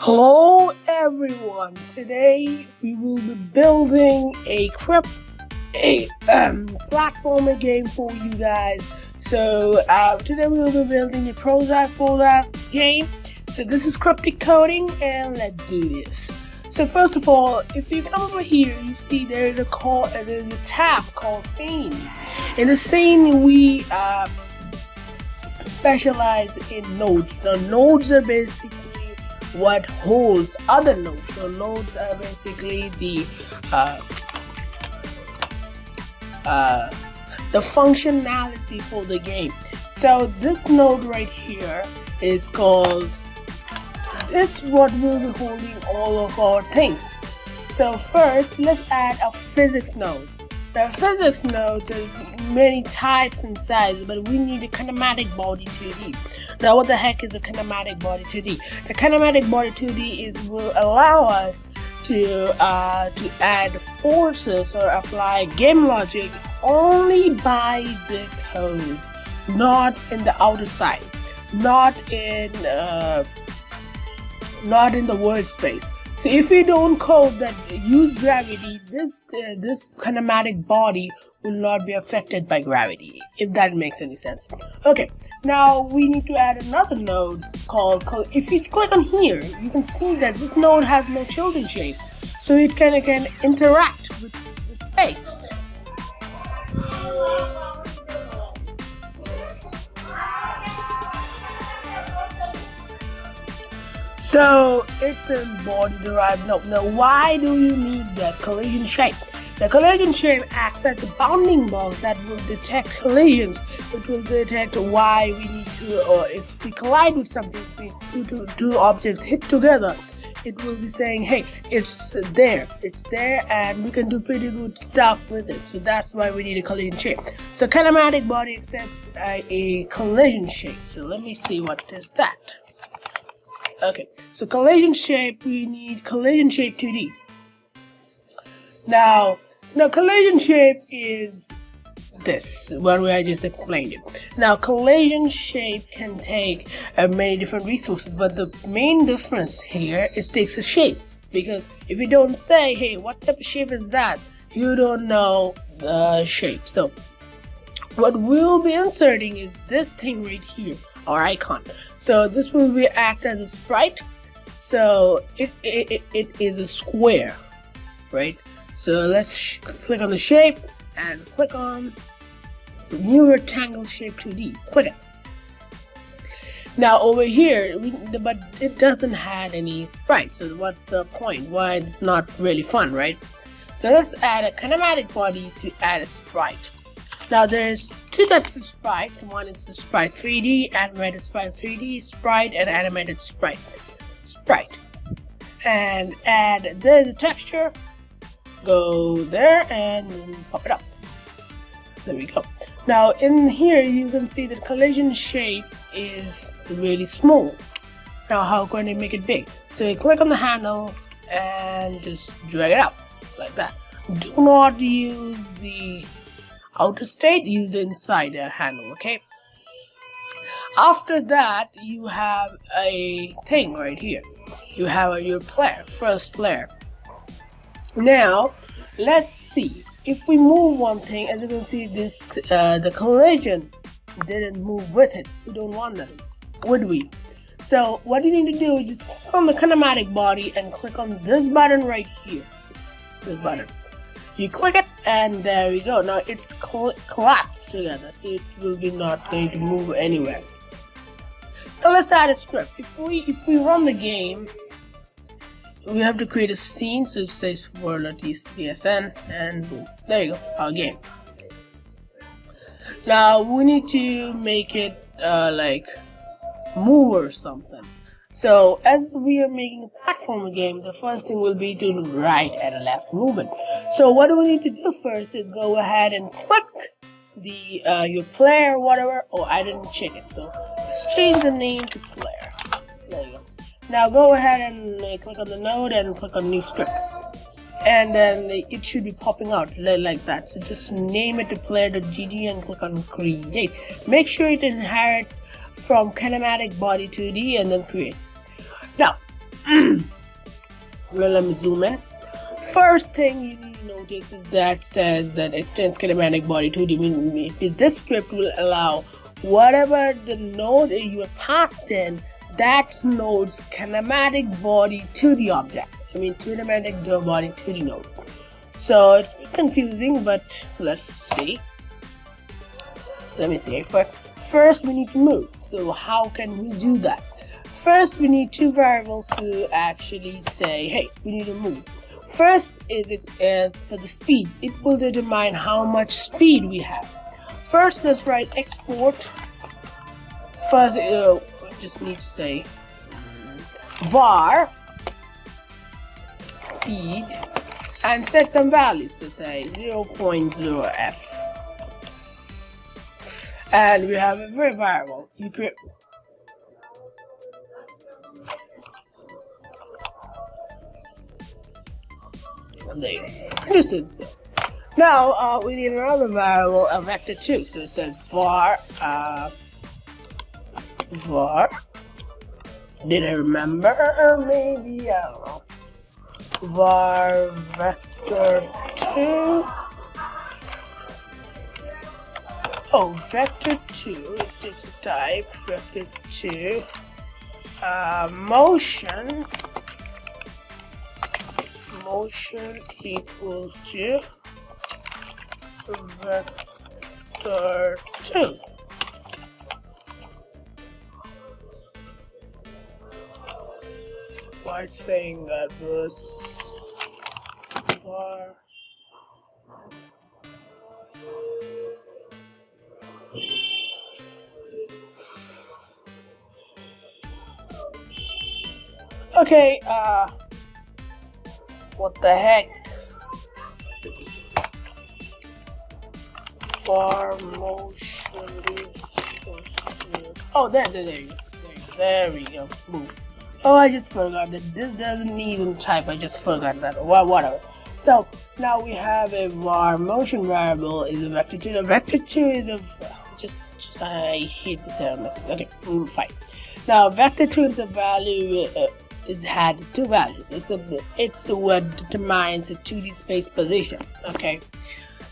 Hello everyone, today we will be building a platformer game for you guys. So today we will be building a prototype for that game. So this is Cryptic coding and let's do this. So first of all, if you come over here, you see there's a tab called scene. In the scene we specialize in nodes. The nodes are basically what holds other nodes. So nodes are basically the functionality for the game. So this node right here is called, this is what will be holding all of our things. So first let's add a physics node. The physics nodes are many types and sizes, but we need a kinematic body 2D. Now what the heck is a kinematic body 2D? The kinematic body 2D will allow us to add forces or apply game logic only by the code, not in the outer side, not in the world space. So if we don't code that use gravity, this kinematic body will not be affected by gravity, if that makes any sense. Okay, now we need to add another node called, if you click on here, you can see that this node has no children shape, so it can interact with the space. So it's a body derived node. Now why do you need that collision shape? The collision shape acts as a bounding box that will detect collisions. It will detect why we need to, or if we collide with something, if two objects hit together, it will be saying, hey, it's there, and we can do pretty good stuff with it. So that's why we need a collision shape. So kinematic body accepts a collision shape. So let me see what is that. Okay, so collision shape, we need collision shape 2D. Now collision shape is this, what I just explained it. Now collision shape can take many different resources, but the main difference here is takes a shape, because if you don't say, hey, what type of shape is that, you don't know the shape. So what we'll be inserting is this thing right here, our icon. So this will be act as a sprite. So it is a square, right? So let's click on the shape and click on the new rectangle shape 2D. Click it. Now over here, but it doesn't have any sprite. So what's the point? Why it's not really fun, right? So let's add a kinematic body to add a sprite. Now there's two types of sprites. One is the sprite 3D, animated sprite 3D, sprite, and animated sprite. And add the texture, go there and pop it up. There we go. Now in here you can see that collision shape is really small. Now how can I make it big? So you click on the handle and just drag it up like that. Do not use the outer state, use the inside handle. Okay, after that you have a thing right here. You have your player, first player. Now let's see if we move one thing. As you can see, this the collision didn't move with it. We don't want that, would we? So what you need to do is just click on the kinematic body and click on this button right here, this button. You click it and there we go. Now it's collapsed together, so it will be not going to move anywhere. Now let's add a script. If we run the game, we have to create a scene. So it says for.tsn and boom, there you go, our game. Now we need to make it like move or something. So as we are making a platformer game, the first thing will be to right and left movement. So what we need to do first is go ahead and click the your player, whatever. Oh, I didn't check it, so let's change the name to player. There you go. Now go ahead and click on the node and click on new script, and then it should be popping out like that. So just name it to player.gg and click on create. Make sure it inherits from Kinematic Body 2D and then create. Now Well, let me zoom in. First thing you need to notice is that says that extends kinematic body 2D, meaning this script will allow whatever the node that you are passed in, that node's kinematic body 2D object. Kinematic body 2D node. So it's a bit confusing, but let's see. Let me see. First we need to move. So how can we do that? First we need two variables to actually say, hey, we need to move. First is it for the speed. It will determine how much speed we have. First, let's write export. First, just need to say var speed and set some values. So say 0.0f, and we have a variable. You create. There. Understood. So now we need another variable, a vector too. So it says var. Did I remember? Or maybe I don't know. Var vector 2. Oh, vector 2. It takes a type. Vector 2. Motion equals to vector 2. Why it's saying that was var okay, what the heck? Var motion equals to... Oh, there we go. Boom. Oh, I just forgot that this doesn't even type. I just forgot that. Well, whatever. So now we have a var motion variable is a vector 2. The vector 2 is a just I hate the error message. Okay, fine. Now vector 2 is the value. Is had two values. It's what determines a 2D space position. Okay,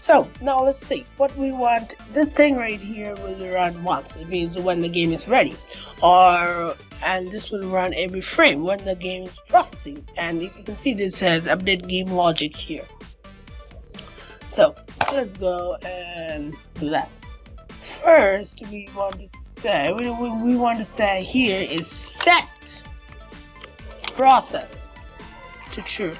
so now let's see what we want. This thing right here will run once. It means when the game is ready, and this will run every frame when the game is processing. And you can see this says update game logic here. So let's go and do that. First, we want to say we want to say here is set process to true.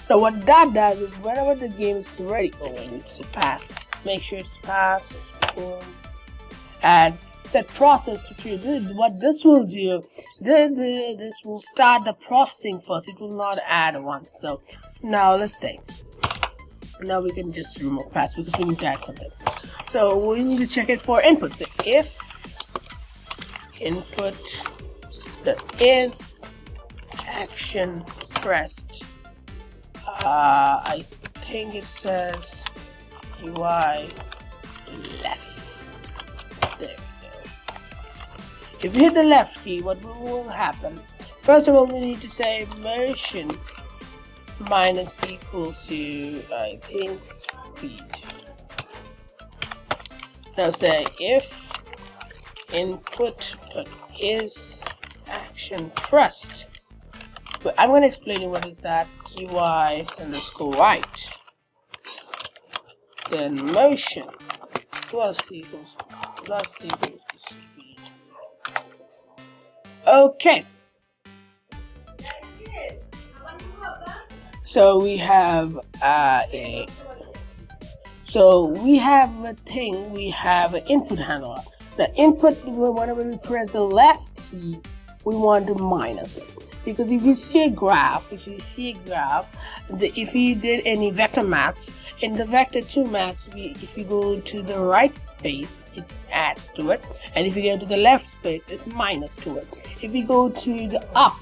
Now what that does is whenever the game is ready, it's a pass. Make sure it's pass, boom, and set process to true. What this will do, this will start the processing first. It will not add once. So now let's say, now we can just remove pass because we need to add something. So we need to check it for input. So if input the is action pressed, I think it says UI left. There we go. If you hit the left key, what will happen? First of all, we need to say motion minus equals to, I think, speed. Now say if input is action pressed, but I'm going to explain what is that. UI underscore right, then motion plus equals to speed. Okay, so we have a thing. We have an input handler. The input, whenever we press the left key, we want to minus it, because if you see a graph, if you did any vector maths, in the vector 2 maths, if you go to the right space, it adds to it, and if you go to the left space, it's minus to it. If you go to the up,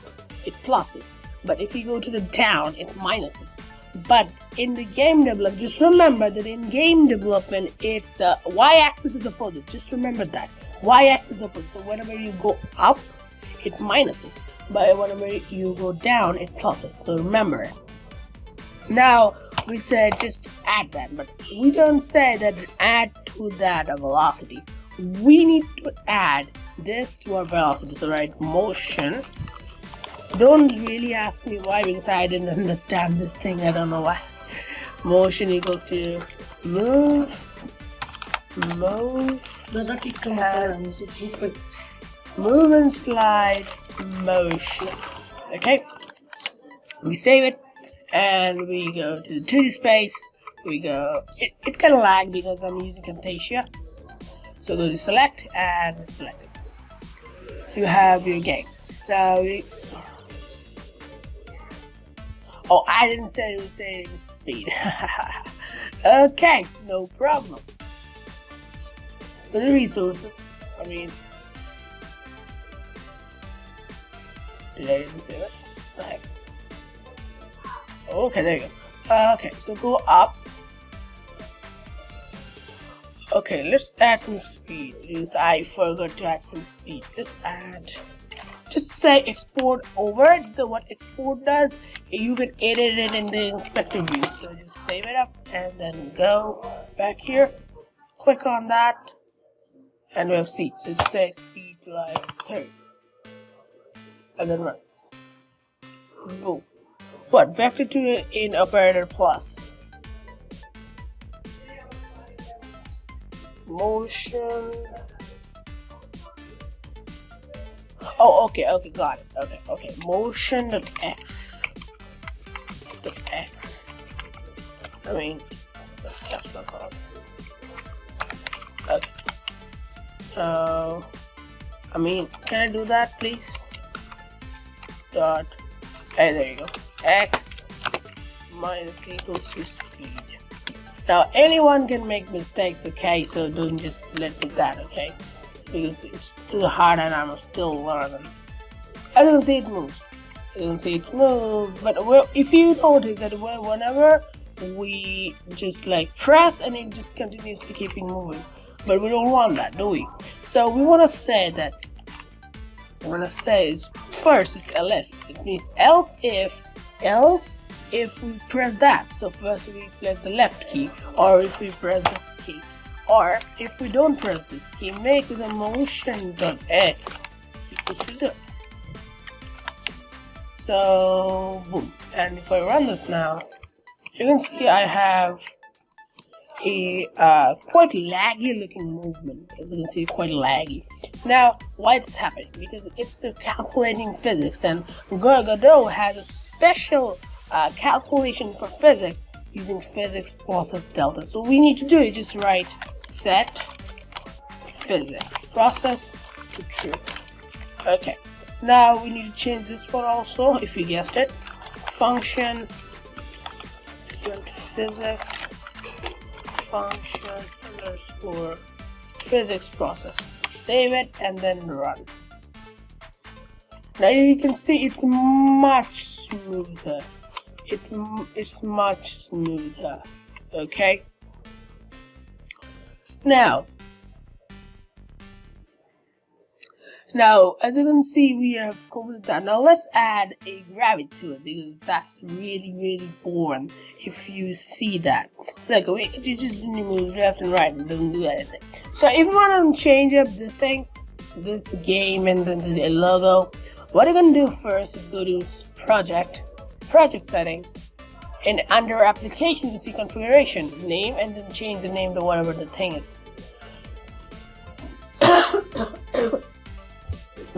it pluses, but if you go to the down, it minuses. But in the game development, just remember that in game development, it's the y-axis is opposite. Just remember that y-axis is opposite. So whenever you go up, it minuses, but whenever you go down, it pluses. So remember. Now we said just add that, but we don't say that add to that a velocity. We need to add this to our velocity. So write motion. Don't really ask me why, because I didn't understand this thing. I don't know why. Motion equals to move, move and slide motion. Okay, we save it and we go to the 2D space. We go, it kind of lag because I'm using Camtasia. So go to select and select it. You have your game. Now oh, I didn't say it was saying the speed. Okay, no problem. For the resources, I mean, did I even say that? Okay. Okay, there you go. Okay, so go up. Okay, let's add some speed because I forgot to add some speed. Let's add. Just say export over. What export does, you can edit it in the inspector view. So just save it up and then go back here, click on that, and we'll see. So say speed to like 30, and then run. Boom. What vector 2 in operator plus motion. Oh, okay, got it. Okay. Motion.x. I mean, that's not called. Okay. I mean, can I do that, please? Dot. Hey, there you go. X minus equals to speed. Now, anyone can make mistakes, okay? So don't just let me that, okay? Because it's too hard and I'm still learning. I don't see it moves. But if you notice that whenever we just like press and it just continuously keeping moving, but we don't want that, do we? So we want to say that. Is first is else. It means else if we press that. So first we press the left key, or if we press this key. Or if we don't press this key, make the motion.x equals to 0. So boom. And if I run this now, you can see I have a quite laggy looking movement. As you can see, quite laggy. Now, why it's happening? Because it's calculating physics, and Godot has a special calculation for physics using physics process delta. So we need to do it. Just write set physics process to true. Okay, now we need to change this one also, if you guessed it. Function physics function underscore physics process. Save it and then run. Now you can see it's much smoother. It's much smoother. Okay. Now, as you can see, we have covered that. Now let's add a gravity to it, because that's really boring if you see that. Like, you just move left and right, it doesn't do anything. So if you want to change up this game and then the logo, what you're gonna do first is go to project settings, and under application you see configuration name, and then change the name to whatever the thing is.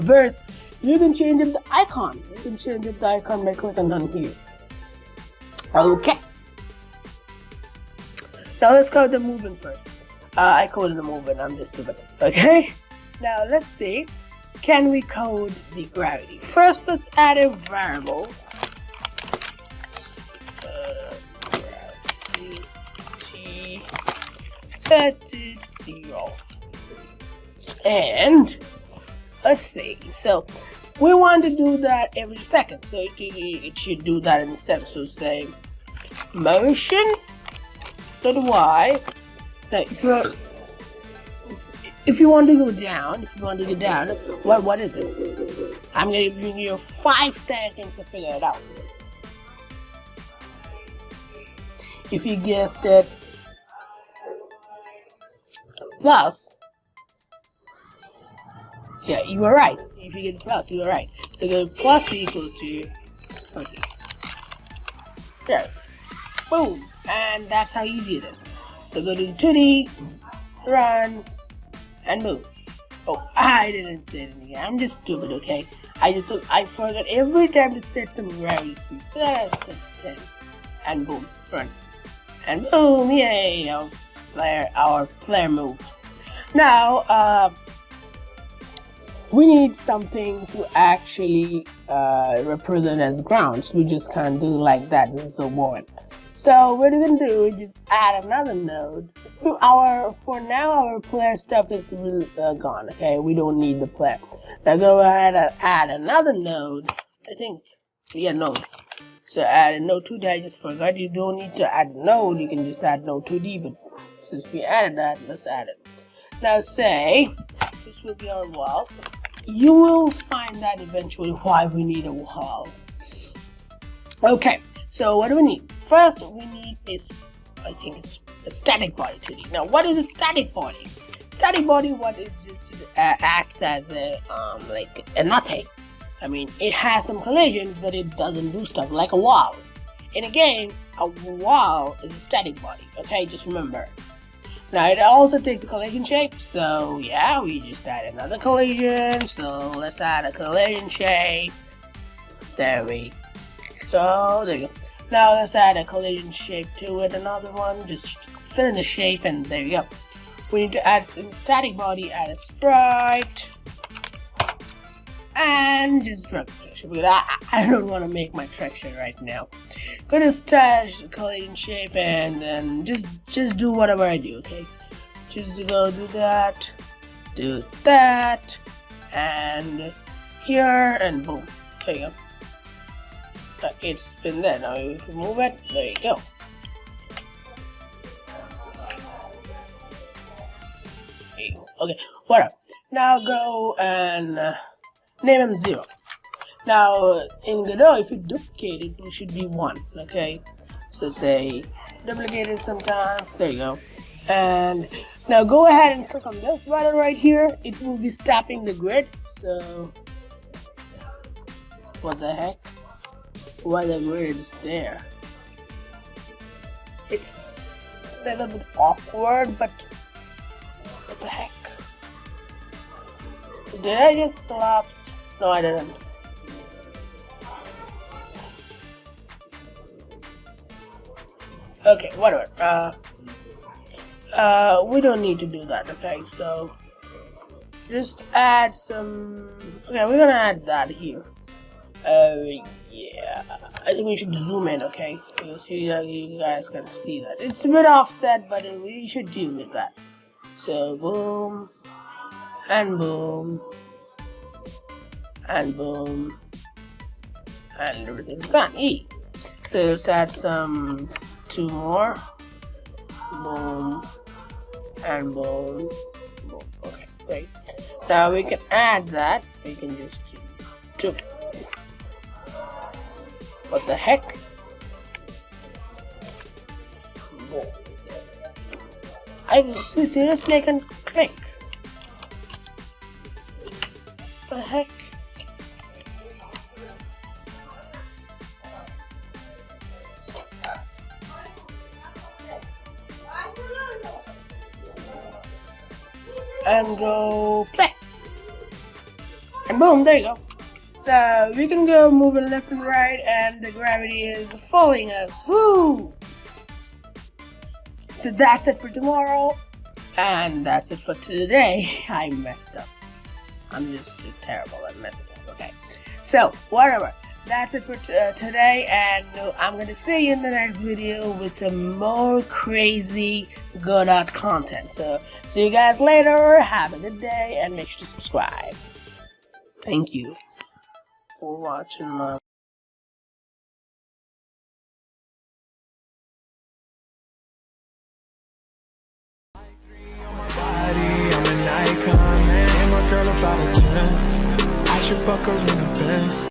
First, you can change up the icon. You can change up the icon by clicking on here. Okay. Now let's code the movement first. I coded the movement. I'm just stupid. Okay. Now let's see. Can we code the gravity? First, let's add a variable. Gravity set to 0. And let's see. So we want to do that every second. So it should do that in steps. So say motion.y. Now if you want to go down, what is it? I'm gonna give you 5 seconds to figure it out. If you guessed it, plus, yeah, you were right. If you get plus, you were right. So go plus equals to 30. There. Boom. And that's how easy it is. So go to 2D, run, and move. Oh, I didn't say anything. I'm just stupid, okay? I forgot every time to set some gravity speed. So that's 10. And boom, run. And boom, yay! Our player moves. Now, we need something to actually represent as grounds. We just can't do like that. This is so boring. So what we're gonna do is just add another node. For now, our player stuff is gone. Okay, we don't need the player. Now go ahead and add another node. I think, yeah, node. So add a node 2D. I just forgot. You don't need to add a node. You can just add node 2D. But since we added that, let's add it. Now say this will be our wall. So you will find that eventually why we need a wall. Okay, so what do we need? First, we need this, I think it's a static body 2D. Now, what is a static body? Static body, what it just acts as a like a nothing. I mean, it has some collisions, but it doesn't do stuff like a wall. In a game, a wall is a static body. Okay, just remember. Now, it also takes a collision shape, so yeah, we just add another collision. So let's add a collision shape. There we go. There you go. Now let's add a collision shape to it. Another one. Just fill in the shape, and there you go. We need to add some static body. Add a sprite, and just drag the texture because I don't want to make my texture right now. Go to stash collision shape, and then just do whatever I do. Okay, just go do that, and here, and boom. There you go. It's been there. Now if you move it, there you go. Okay, whatever. Now go and name him 0. Now in Godot, if you duplicate it, it should be 1. Okay, so say duplicate it sometimes. There you go. And now go ahead and click on this button right here. It will be stopping the grid. So what the heck? Why the grid is there? It's a little bit awkward, but what the heck? Did I just collapse? No, I didn't. Okay, whatever. We don't need to do that. Okay, so just add some. Okay, we're gonna add that here. Yeah, I think we should zoom in, okay? So you guys can see that. It's a bit offset, but we should deal with that. So, boom, and boom, and boom, and everything's gone. So let's add some 2 more. Boom, and boom, boom. Okay, great. Now we can add that. We can just do. What the heck? Whoa. Seriously, I can click. What the heck? And go play. And boom, there you go. We can go moving left and right, and the gravity is following us. Woo! So that's it for tomorrow, and that's it for today. I messed up. I'm just terrible at messing up. Okay, so whatever. That's it for today, and I'm gonna see you in the next video with some more crazy Godot content. So see you guys later. Have a good day, and make sure to subscribe. Thank you for watching my body. I'm a night feeling. I should fuck her in the Benz.